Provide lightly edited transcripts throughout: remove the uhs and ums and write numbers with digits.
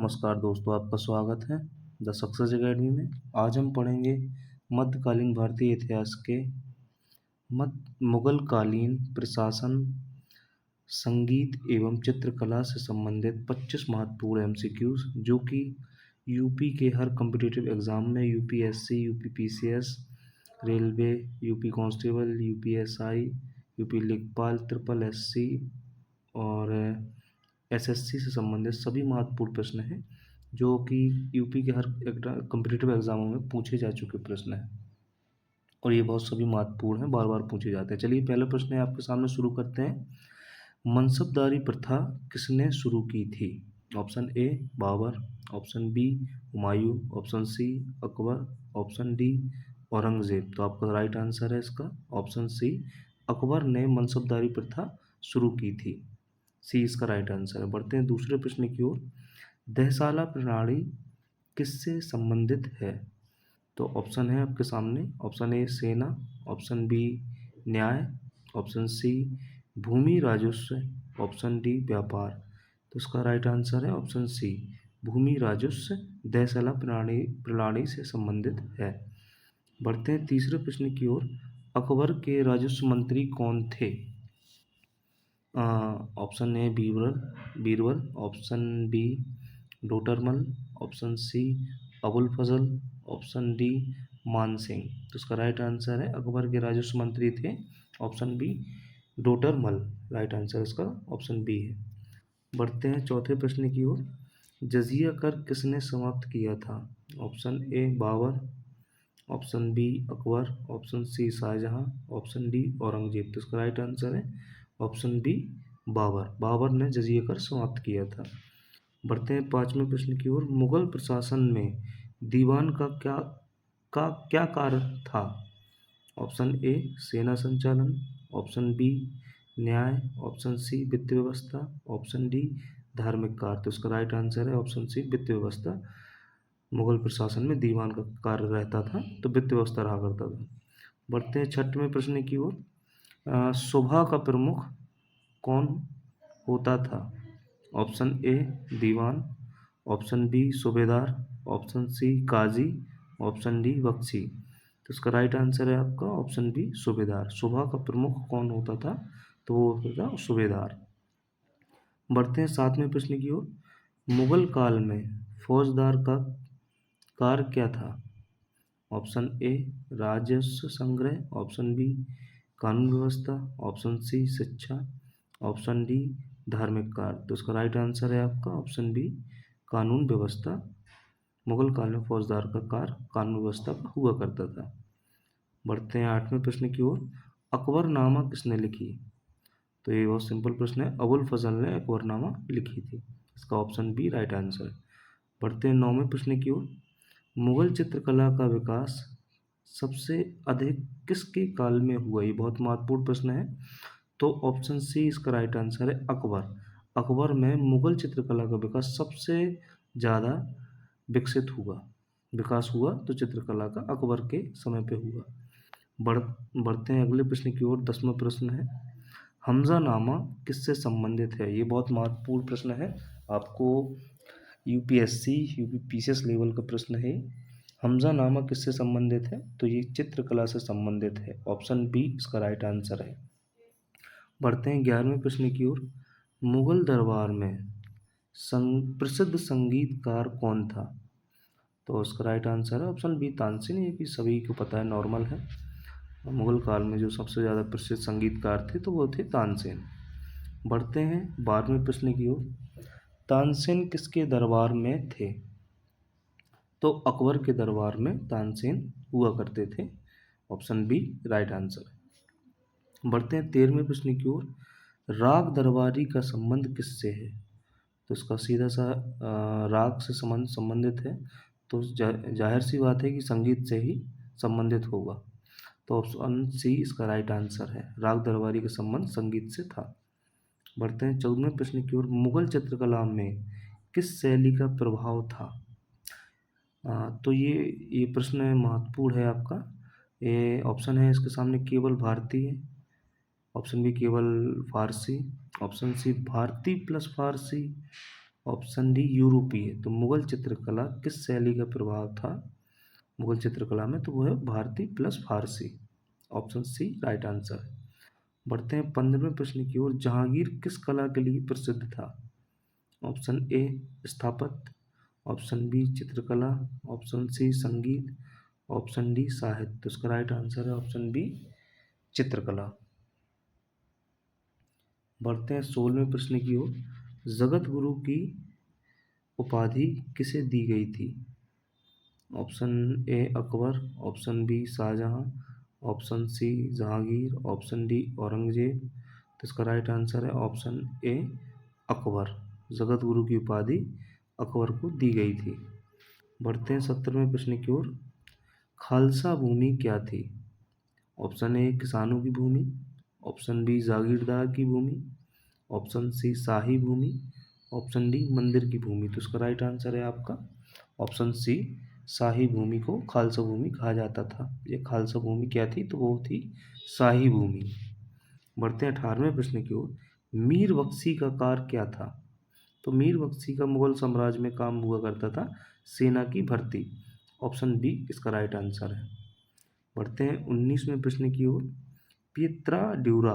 नमस्कार दोस्तों, आपका स्वागत है द सक्सेस एकेडमी में। आज हम पढ़ेंगे मध्यकालीन भारतीय इतिहास के मुगल कालीन प्रशासन, संगीत एवं चित्रकला से संबंधित 25 महत्वपूर्ण एमसीक्यूज जो कि यूपी के हर कॉम्पिटिटिव एग्ज़ाम में UPSC, UP PCS, railway, UP constable, UPSI, UP लेखपाल, ट्रिपल एससी और एसएससी से संबंधित सभी महत्वपूर्ण प्रश्न हैं जो कि यूपी के हर कॉम्पिटिटिव एग्जामों में पूछे जा चुके प्रश्न हैं और ये बहुत सभी महत्वपूर्ण हैं, बार बार पूछे जाते हैं। चलिए पहला प्रश्न है आपके सामने, शुरू करते हैं। मनसबदारी प्रथा किसने शुरू की थी? Option A Babar, option B Humayun, option C Akbar, option D Aurangzeb. तो आपका राइट आंसर है इसका ऑप्शन सी, अकबर ने मनसबदारी प्रथा शुरू की थी। सी इसका राइट आंसर है। बढ़ते हैं दूसरे प्रश्न की ओर। दहसाला प्रणाली किससे संबंधित है? तो ऑप्शन है आपके सामने, ऑप्शन ए सेना, ऑप्शन बी न्याय, ऑप्शन सी भूमि राजस्व, ऑप्शन डी व्यापार। तो इसका राइट आंसर है ऑप्शन सी, भूमि राजस्व दहसाला प्रणाली से संबंधित है। बढ़ते हैं तीसरे प्रश्न की ओर। अकबर के राजस्व मंत्री कौन थे? Option a Birbal, option b Todarmal, option c Abul Fazal, option d Man Singh. तो इसका राइट आंसर है, अकबर के राजस्व मंत्री थे ऑप्शन बी डोटरमल। राइट आंसर इसका ऑप्शन बी है। बढ़ते हैं चौथे प्रश्न की ओर। जजिया कर किसने समाप्त किया था? Option A Babar, option B Akbar, option C Shahjahan, option D Aurangzeb. तो इसका राइट आंसर है ऑप्शन बी बाबर ने जजिया कर समाप्त किया था। बढ़ते हैं पांचवें प्रश्न की ओर। मुगल प्रशासन में दीवान का क्या कार्य था? ऑप्शन ए सेना संचालन, ऑप्शन बी न्याय, ऑप्शन सी वित्त व्यवस्था, ऑप्शन डी धार्मिक कार्य। तो इसका राइट आंसर है ऑप्शन सी वित्त व्यवस्था। मुगल प्रशासन में दीवान का कार्य रहता था तो वित्त व्यवस्था रहा करता था। बढ़ते हैं छठवें प्रश्न की ओर। सभा का प्रमुख कौन होता था? ऑप्शन ए दीवान, ऑप्शन बी सूबेदार, ऑप्शन सी काजी, ऑप्शन डी बख्शी। तो इसका राइट आंसर है आपका ऑप्शन बी सूबेदार। सभा का प्रमुख कौन होता था? तो वो होता था सूबेदार। बढ़ते हैं सातवें प्रश्न की ओर। मुगल काल में फौजदार का कार्य क्या था? ऑप्शन ए राजस्व संग्रह, ऑप्शन बी कानून व्यवस्था, ऑप्शन सी शिक्षा, ऑप्शन डी धार्मिक कार्य। तो इसका राइट आंसर है आपका ऑप्शन बी कानून व्यवस्था। मुगल काल में फौजदार का कार्य कानून व्यवस्था का हुआ करता था। बढ़ते हैं आठवें प्रश्न की ओर। अकबरनामा किसने लिखी? तो ये बहुत सिंपल प्रश्न है, अबुल फजल ने अकबरनामा लिखी थी। इसका ऑप्शन बी राइट आंसर। बढ़ते हैं नौवें प्रश्न की ओर। मुगल चित्रकला का विकास सबसे अधिक किसके काल में हुआ? ये बहुत महत्वपूर्ण प्रश्न है। तो ऑप्शन सी इसका राइट आंसर है अकबर। अकबर में मुगल चित्रकला का विकास सबसे ज़्यादा विकास हुआ तो चित्रकला का अकबर के समय पे हुआ। बढ़ते हैं अगले प्रश्न की ओर। 10वां प्रश्न है, हमजानामा किससे संबंधित है? ये बहुत महत्वपूर्ण प्रश्न है, आपको यूपीएससी यूपी पीसीएस लेवल का प्रश्न है। हमजानामा किससे संबंधित है? तो ये चित्रकला से संबंधित है। ऑप्शन बी इसका राइट आंसर है। बढ़ते हैं 11वें प्रश्न की ओर। मुगल दरबार में प्रसिद्ध संगीतकार कौन था? तो उसका राइट आंसर है ऑप्शन बी तानसेन। ये कि सभी को पता है, नॉर्मल है। मुगल काल में जो सबसे ज़्यादा प्रसिद्ध संगीतकार थे तो वो थे तानसेन। बढ़ते हैं 12वें प्रश्न की ओर। तानसेन किसके दरबार में थे? तो अकबर के दरबार में तानसेन हुआ करते थे। ऑप्शन बी राइट आंसर है। बढ़ते हैं 13वें प्रश्न की ओर। राग दरबारी का संबंध किससे है? तो इसका सीधा सा राग से संबंधित है, तो जाहिर सी बात है कि संगीत से ही संबंधित होगा। तो ऑप्शन सी इसका राइट आंसर है, राग दरबारी का संबंध संगीत से था। बढ़ते हैं 14वें प्रश्न की ओर। मुगल चित्रकला में किस शैली का प्रभाव था? तो ये प्रश्न महत्वपूर्ण है आपका। ये ऑप्शन है इसके सामने केवल भारतीय, ऑप्शन बी केवल फारसी, ऑप्शन सी भारती प्लस फारसी, ऑप्शन डी यूरोपीय। तो मुगल चित्रकला किस शैली का प्रभाव था मुगल चित्रकला में? तो वो है भारतीय प्लस फारसी। ऑप्शन सी राइट आंसर है। बढ़ते हैं 15वें प्रश्न की ओर। जहांगीर किस कला के लिए प्रसिद्ध था? ऑप्शन ए स्थापत्य, ऑप्शन बी चित्रकला, ऑप्शन सी संगीत, ऑप्शन डी साहित्य। तो इसका राइट आंसर है ऑप्शन बी चित्रकला। बढ़ते हैं 16वें प्रश्न की ओर। जगत गुरु की उपाधि किसे दी गई थी? Option A Akbar, option B Shahjahan, option C Jahangir, option D Aurangzeb. तो इसका राइट आंसर है ऑप्शन ए अकबर। जगत गुरु की उपाधि अकबर को दी गई थी। बढ़ते हैं 17वें प्रश्न की ओर। खालसा भूमि क्या थी? ऑप्शन ए किसानों की भूमि, ऑप्शन बी जागीरदार की भूमि, ऑप्शन सी शाही भूमि, ऑप्शन डी मंदिर की भूमि। तो इसका राइट आंसर है आपका ऑप्शन सी शाही भूमि को खालसा भूमि कहा जाता था। ये खालसा भूमि क्या थी? तो वो थी शाही भूमि। बढ़ते हैं 18वें प्रश्न की ओर। मीर बख्शी का कार्य क्या था? तो मीर बख्शी का मुगल साम्राज्य में काम हुआ करता था सेना की भर्ती। ऑप्शन बी इसका राइट आंसर है। बढ़ते हैं 19वें प्रश्न की ओर। पियत्रा ड्यूरा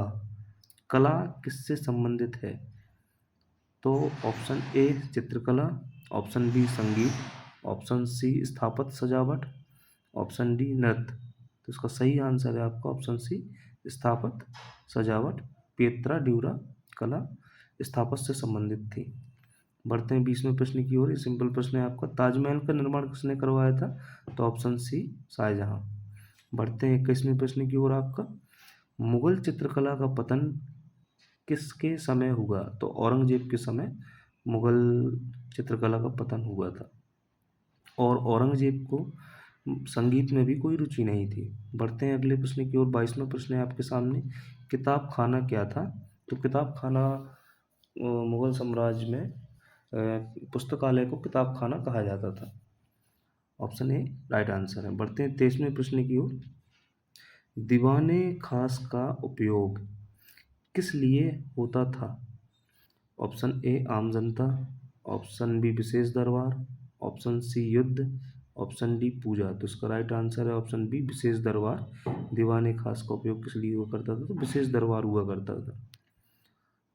कला किससे संबंधित है? तो ऑप्शन ए चित्रकला, ऑप्शन बी संगीत, ऑप्शन सी स्थापत्य सजावट, ऑप्शन डी नृत्य। तो इसका सही आंसर है आपका ऑप्शन सी स्थापत्य सजावट। पियत्रा ड्यूरा कला स्थापत्य से संबंधित थी। बढ़ते हैं 20वें प्रश्न की ओर। ये सिंपल प्रश्न है आपका। ताजमहल का निर्माण किसने करवाया था? तो ऑप्शन सी शाहजहां। बढ़ते हैं 21वें प्रश्न की ओर आपका। मुगल चित्रकला का पतन किसके समय हुआ? तो औरंगजेब के समय मुगल चित्रकला का पतन हुआ था और औरंगजेब को संगीत में भी कोई रुचि नहीं थी। बढ़ते हैं अगले प्रश्न की ओर। 22वां प्रश्न है आपके सामने। किताब खाना क्या था? तो किताब खाना मुगल साम्राज्य में पुस्तकालय को किताब खाना कहा जाता था। ऑप्शन ए राइट आंसर है। बढ़ते हैं 23वें प्रश्न की ओर। दीवाने खास का उपयोग किस लिए होता था? ऑप्शन ए आम जनता, ऑप्शन बी विशेष दरबार, ऑप्शन सी युद्ध, ऑप्शन डी पूजा। तो इसका राइट आंसर है ऑप्शन बी विशेष दरबार। दीवाने खास का उपयोग किस लिए हुआ करता था? तो विशेष दरबार हुआ करता था।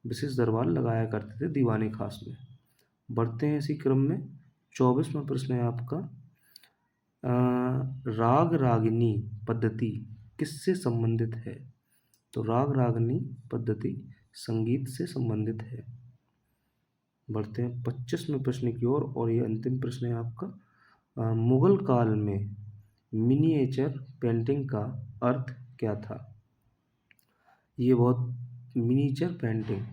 विशेष दरबार लगाया करते थे दीवाने खास में। बढ़ते हैं इसी क्रम में 24वां प्रश्न है आपका। राग रागिनी पद्धति किससे संबंधित है? तो राग रागिनी पद्धति संगीत से संबंधित है। बढ़ते हैं 25वें प्रश्न की ओर और ये अंतिम प्रश्न है आपका। मुगल काल में मिनिएचर पेंटिंग का अर्थ क्या था? ये बहुत मिनिएचर पेंटिंग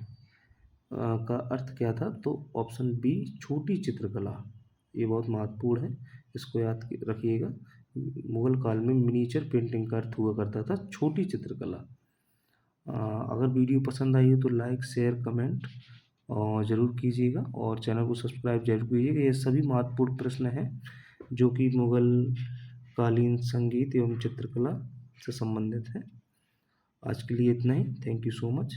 का अर्थ क्या था? तो ऑप्शन बी छोटी चित्रकला। ये बहुत महत्वपूर्ण है, इसको याद रखिएगा। मुगल काल में मिनिएचर पेंटिंग का अर्थ हुआ करता था छोटी चित्रकला। अगर वीडियो पसंद आई हो तो लाइक शेयर कमेंट ज़रूर कीजिएगा और चैनल को सब्सक्राइब जरूर कीजिएगा। ये सभी महत्वपूर्ण प्रश्न हैं जो कि मुगल कालीन संगीत एवं चित्रकला से संबंधित है। आज के लिए इतना ही। Thank you so much.